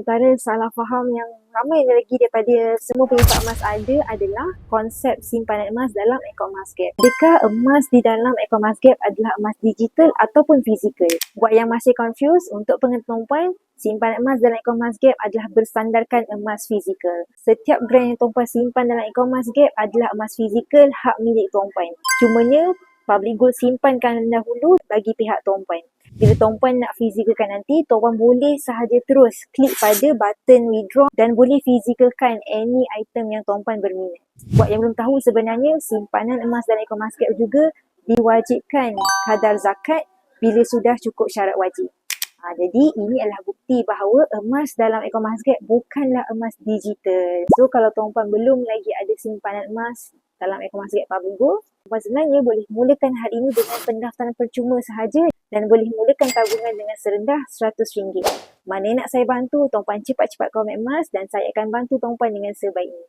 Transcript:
antara salah faham yang ramai lagi daripada semua penyimpan emas ada adalah konsep simpanan emas dalam akaun Emas-Gap. Adakah emas di dalam akaun Emas-Gap adalah emas digital ataupun fizikal? Buat yang masih confused, untuk pengetahuan, simpanan emas dalam akaun Emas-Gap adalah bersandarkan emas fizikal. Setiap gram yang tuan-puan simpan dalam akaun Emas-Gap adalah emas fizikal hak milik tuan-puan. Cumanya, public gold simpankan dahulu bagi pihak tuan-puan. Bila tuan-puan nak fizikalkan nanti, tuan-puan boleh sahaja terus klik pada button withdraw dan boleh fizikalkan any item yang tuan-puan berminat. Buat yang belum tahu, sebenarnya simpanan emas dalam akaun Emas-Gap juga diwajibkan kadar zakat bila sudah cukup syarat wajib. Jadi ini adalah bukti bahawa emas dalam akaun Emas-Gap bukanlah emas digital. So kalau tuan-puan belum lagi ada simpanan emas dalam akaun Emas-Gap Public Gold, tuan-puan sebenarnya boleh mulakan hari ini dengan pendaftaran percuma sahaja dan boleh mulakan tabungan dengan serendah RM100. Mana nak saya bantu, tuan-puan cepat-cepat komen emas dan saya akan bantu tuan-puan dengan sebaiknya.